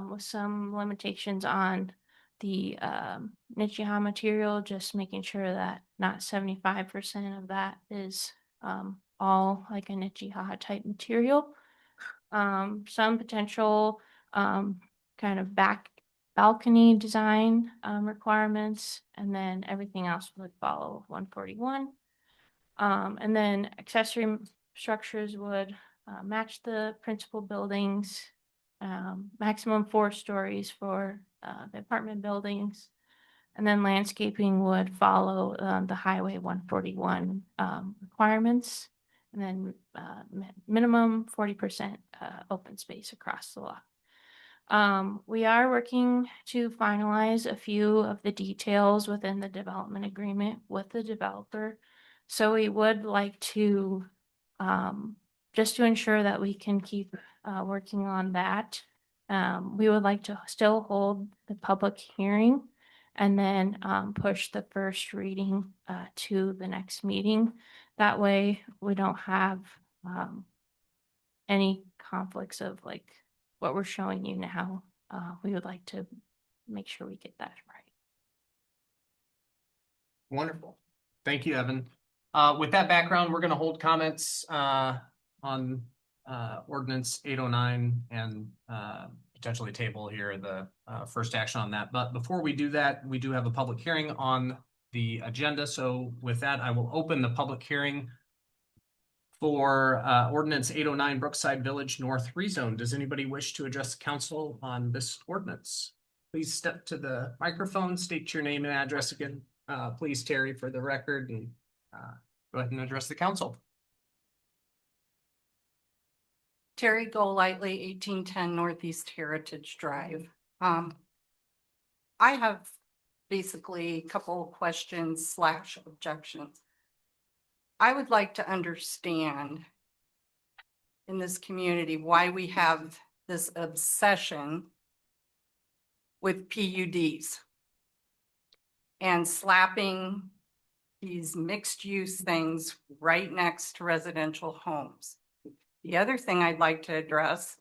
with some limitations on the nichiha material, just making sure that not 75% of that is all like a nichiha type material. Some potential kind of balcony design requirements, and then everything else would follow 141. And then accessory structures would match the principal buildings, maximum 4 stories for the apartment buildings. And then landscaping would follow the Highway 141 requirements, and then minimum 40% open space across the lot. We are working to finalize a few of the details within the development agreement with the developer. So we would like to, just to ensure that we can keep working on that, we would like to still hold the public hearing and then push the first reading to the next meeting. That way we don't have any conflicts of like what we're showing you now. We would like to make sure we get that right. Wonderful. Thank you, Evan. With that background, we're going to hold comments on ordinance 809 and potentially table here the first action on that. But before we do that, we do have a public hearing on the agenda. So with that, I will open the public hearing for ordinance 809 Brookside Village North Rezone. Does anybody wish to address the council on this ordinance? Please step to the microphone, state your name and address again, please, Terry, for the record, and go ahead and address the council. Terry Golightly, 1810 Northeast Heritage Drive. I have basically a couple of questions / objections. I would like to understand in this community why we have this obsession with PUDs and slapping these mixed use things right next to residential homes. The other thing I'd like to address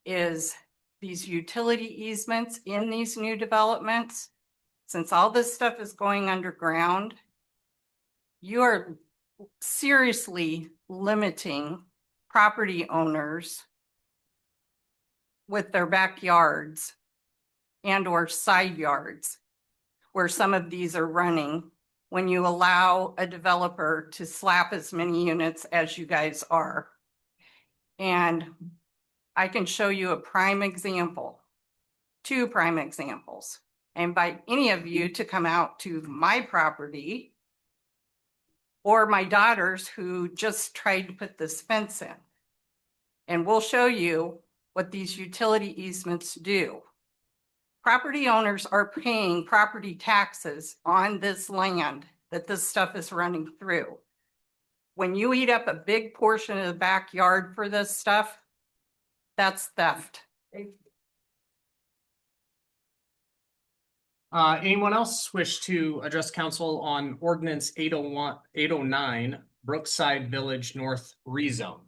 is these utility easements in these new developments. Since all this stuff is going underground, you are seriously limiting property owners with their backyards and or side yards where some of these are running when you allow a developer to slap as many units as you guys are. And I can show you a prime example, 2 prime examples. I invite any of you to come out to my property or my daughters who just tried to put this fence in. And we'll show you what these utility easements do. Property owners are paying property taxes on this land that this stuff is running through. When you eat up a big portion of the backyard for this stuff, that's theft. Anyone else wish to address council on ordinance 809 Brookside Village North rezone?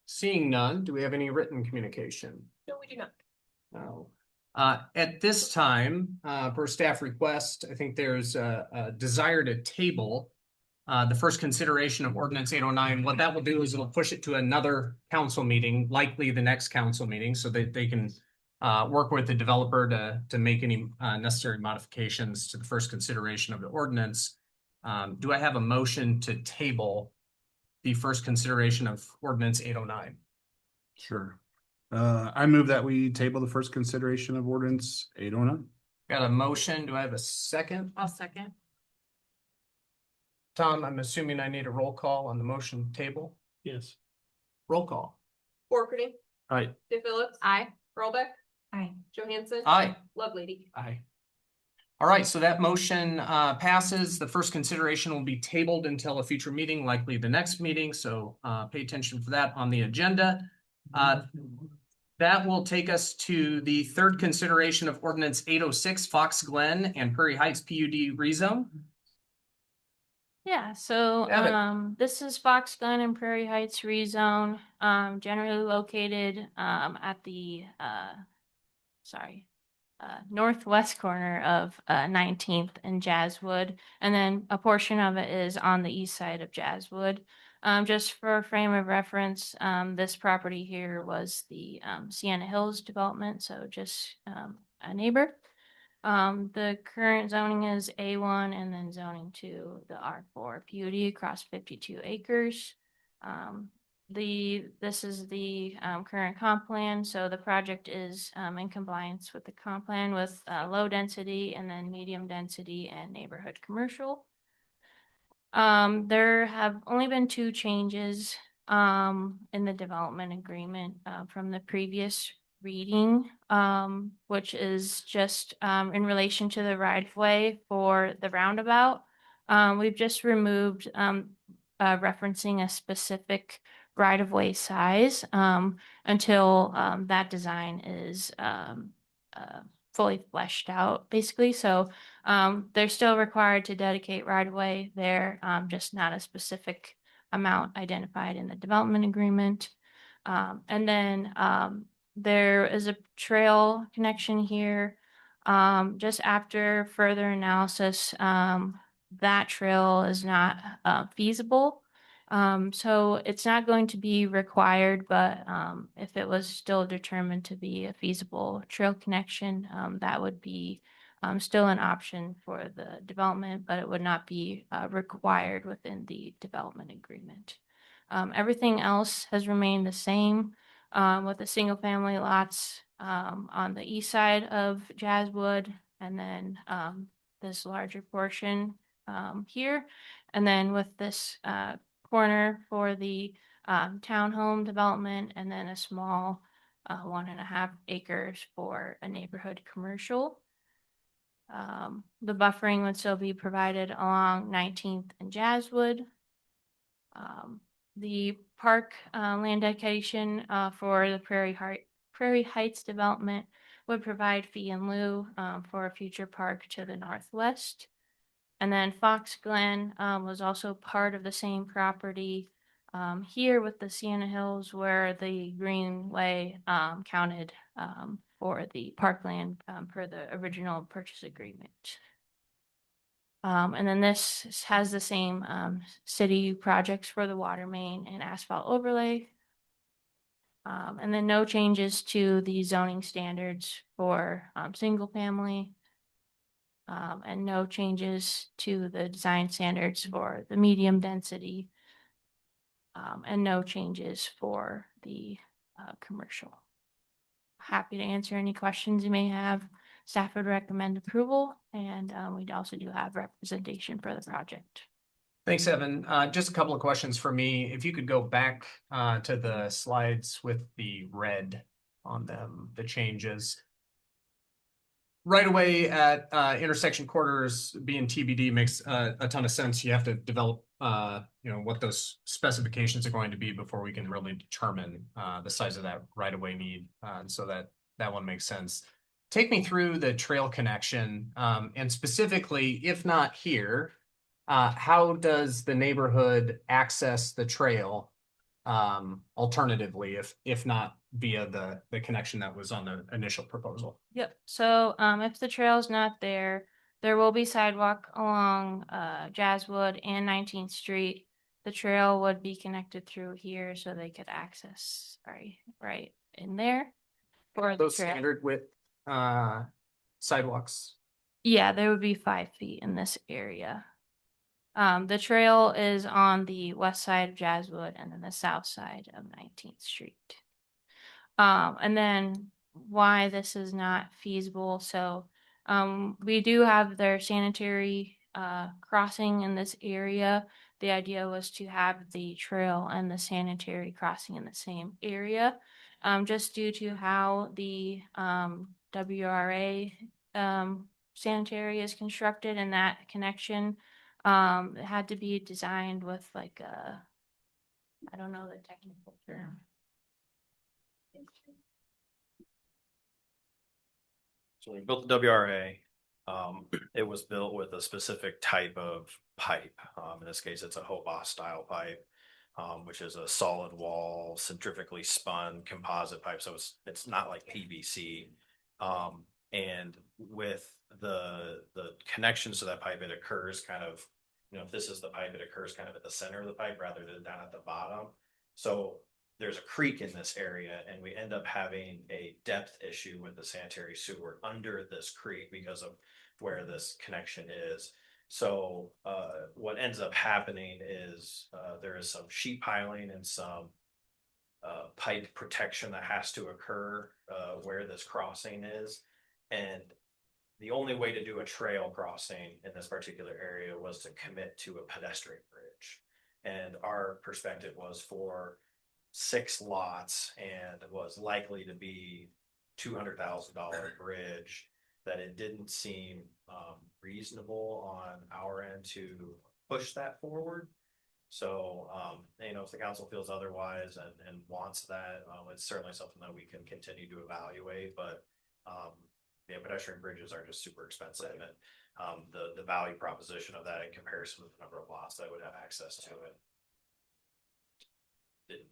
Seeing none, do we have any written communication? No, we do not. No. At this time, per staff request, I think there's a desire to table the first consideration of ordinance 809. What that will do is it'll push it to another council meeting, likely the next council meeting, so that they can work with the developer to make any necessary modifications to the first consideration of the ordinance. Do I have a motion to table the first consideration of ordinance 809? Sure. I move that we table the first consideration of ordinance 809. Got a motion. Do I have a second? I'll second. Tom, I'm assuming I need a roll call on the motion table. Yes. Roll call. Borkerty, Aye. DePhillips, Aye. Rollback, Aye. Johansson. Aye. Lovelady. Aye. All right, so that motion passes. The first consideration will be tabled until a future meeting, likely the next meeting. So pay attention for that on the agenda. That will take us to the third consideration of ordinance 806 Fox Glen and Prairie Heights PUD rezone. Yeah, so this is Fox Glen and Prairie Heights rezone, generally located at the northwest corner of 19th and Jazzwood, and then a portion of it is on the east side of Jazzwood. Just for a frame of reference, this property here was the Sienna Hills development, so just a neighbor. The current zoning is A1 and then zoning to the R4 PUD across 52 acres. This is the current comp plan, so the project is in compliance with the comp plan with low density and then medium density and neighborhood commercial. There have only been 2 changes in the development agreement from the previous reading, which is just in relation to the right of way for the roundabout. We've just removed referencing a specific right of way size until that design is fully fleshed out, basically. So they're still required to dedicate right of way there, just not a specific amount identified in the development agreement. And then there is a trail connection here. Just after further analysis, that trail is not feasible. So it's not going to be required, but if it was still determined to be a feasible trail connection, that would be still an option for the development, but it would not be required within the development agreement. Everything else has remained the same with the single family lots on the east side of Jazzwood, and then this larger portion here, and then with this corner for the townhome development, and then a small 1.5 acres for a neighborhood commercial. The buffering would still be provided along 19th and Jazzwood. The park land dedication for the Prairie Heights development would provide fee in lieu for a future park to the northwest. And then Fox Glen was also part of the same property here with the Sienna Hills, where the greenway counted for the parkland per the original purchase agreement. And then this has the same city projects for the water main and asphalt overlay. And then no changes to the zoning standards for single family. And no changes to the design standards for the medium density. And no changes for the commercial. Happy to answer any questions you may have. Staff would recommend approval, and we also do have representation for the project. Thanks, Evan. Just a couple of questions for me. If you could go back to the slides with the red on them, the changes. right away at intersection corridors being TBD makes a ton of sense. You have to develop what those specifications are going to be before we can really determine the size of that right away need. And so that one makes sense. Take me through the trail connection, and specifically, if not here, how does the neighborhood access the trail? Alternatively, if not via the connection that was on the initial proposal. Yep. So if the trail's not there, there will be sidewalk along Jazzwood and 19th Street. The trail would be connected through here so they could access right in there for the Those trail. standard width sidewalks. Yeah, there would be 5 feet in this area. The trail is on the west side of Jazzwood and then the south side of 19th Street. And then why this is not feasible. So we do have their sanitary crossing in this area. The idea was to have the trail and the sanitary crossing in the same area, just due to how the WRA sanitary is constructed, and that connection it had to be designed with like a, I don't know the technical term. So when we built the WRA, it was built with a specific type of pipe. In this case, it's a Hobos style pipe, which is a solid wall, centrifugally spun composite pipe. So it's not like PVC. And with the connections to that pipe, it occurs kind of, if this is the pipe, it occurs kind of at the center of the pipe rather than down at the bottom. So there's a creek in this area, and we end up having a depth issue with the sanitary sewer under this creek because of where this connection is. So what ends up happening is there is some sheet piling and some pipe protection that has to occur where this crossing is. And the only way to do a trail crossing in this particular area was to commit to a pedestrian bridge. And our perspective was for 6 lots and was likely to be $200,000 bridge, that it didn't seem reasonable on our end to push that forward. So, if the council feels otherwise and wants that, it's certainly something that we can continue to evaluate. But pedestrian bridges are just super expensive, and the value proposition of that in comparison with the number of lots that would have access to it didn't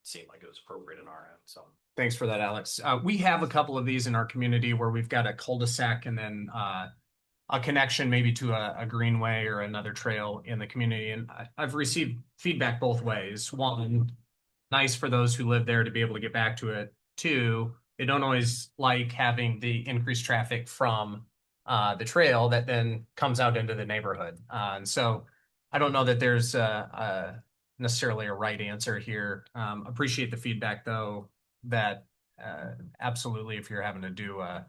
seem like it was appropriate in our end. So Thanks for that, Alex. We have a couple of these in our community where we've got a cul-de-sac and then a connection maybe to a greenway or another trail in the community. And I've received feedback both ways. One, nice for those who live there to be able to get back to it. Two, they don't always like having the increased traffic from the trail that then comes out into the neighborhood. And so I don't know that there's necessarily a right answer here. Appreciate the feedback though, that absolutely, if you're having to do a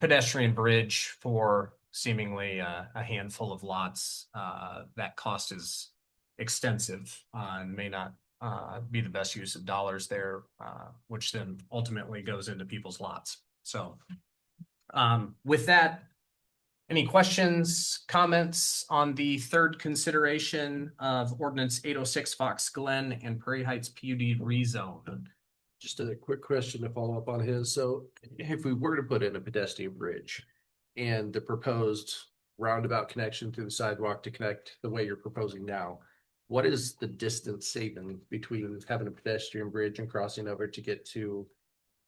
pedestrian bridge for seemingly a handful of lots, that cost is extensive and may not be the best use of dollars there, which then ultimately goes into people's lots. So with that, any questions, comments on the third consideration of ordinance 806 Fox Glen and Prairie Heights PUD rezone? Just a quick question to follow up on his. So if we were to put in a pedestrian bridge and the proposed roundabout connection through the sidewalk to connect the way you're proposing now, what is the distance saving between having a pedestrian bridge and crossing over to get to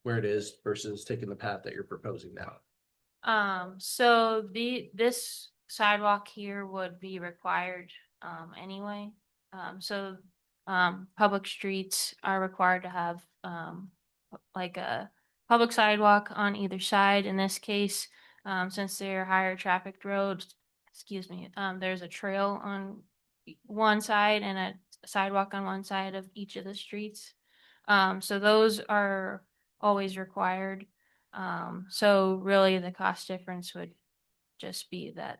where it is versus taking the path that you're proposing now? So this sidewalk here would be required anyway. Public streets are required to have like a public sidewalk on either side. In this case, since they're higher traffic roads, there's a trail on one side and a sidewalk on one side of each of the streets. So those are always required. So really the cost difference would just be that.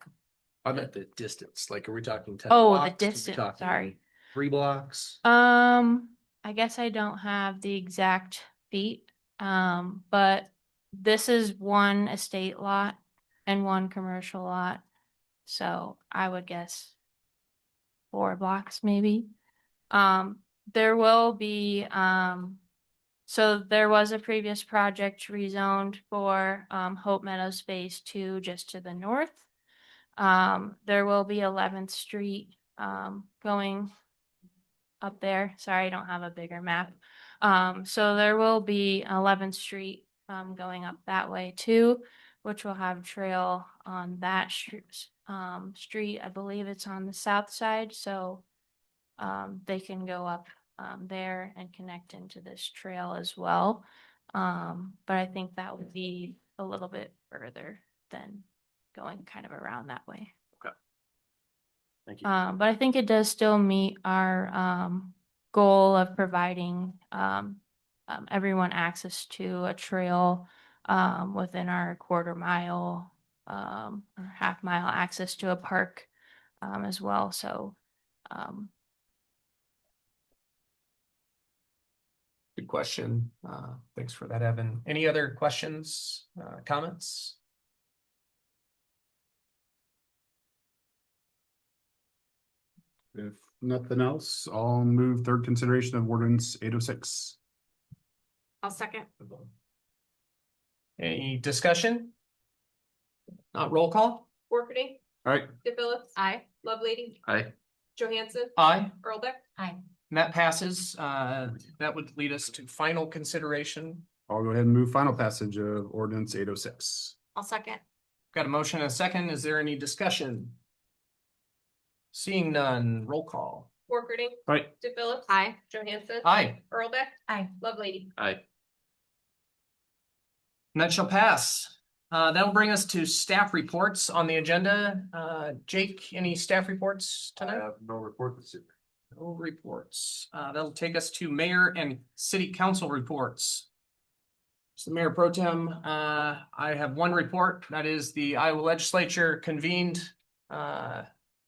I meant the distance. Like, are we talking 10 Oh, blocks? the distance, sorry. 3 blocks? I guess I don't have the exact feet. But this is one estate lot. and one commercial lot. So I would guess 4 blocks maybe. There will be, so there was a previous project rezoned for Hope Meadows Phase 2 just to the north. There will be 11th Street going up there. Sorry, I don't have a bigger map. So there will be 11th Street going up that way too, which will have trail on that street. I believe it's on the south side, so they can go up there and connect into this trail as well. But I think that would be a little bit further than going kind of around that way. Okay. Thank you. But I think it does still meet our goal of providing everyone access to a trail within our quarter mile or half mile access to a park as well. So Good question. Thanks for that, Evan. Any other questions, comments? If nothing else, I'll move third consideration of ordinance 806. I'll second. Any discussion? Not roll call? Workity, All right. DePhillips. Aye. Lovelady, Aye. Johansson, Aye. Earlbeck. Aye. And that passes. That would lead us to final consideration. I'll go ahead and move final passage of ordinance 806. I'll second. Got a motion and a second. Is there any discussion? Seeing none, roll call. Workity. Aye. DePhillips. Aye. Johansson. Aye. Earlbeck. Aye. Lovelady. Aye. And that shall pass. That'll bring us to staff reports on the agenda. Jake, any staff reports tonight? I have no report this evening. No reports. That'll take us to mayor and city council reports. So Mayor Pro Tem, I have one report. That is the Iowa legislature convened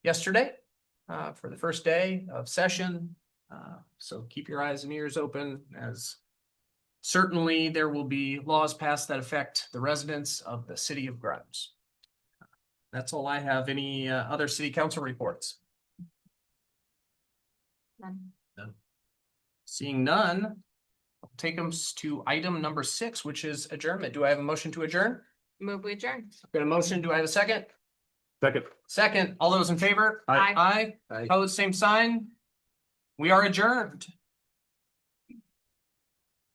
yesterday for the first day of session. So keep your eyes and ears open, as certainly there will be laws passed that affect the residents of the city of Grimes. That's all I have. Any other city council reports? None. None. Seeing none, I'll take us to item number 6, which is adjournment. Do I have a motion to adjourn? Move we adjourn. Got a motion. Do I have a second? Second. Second. All those in favor? Aye. Aye. Aye. Opposed, same sign. We are adjourned.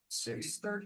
6:30.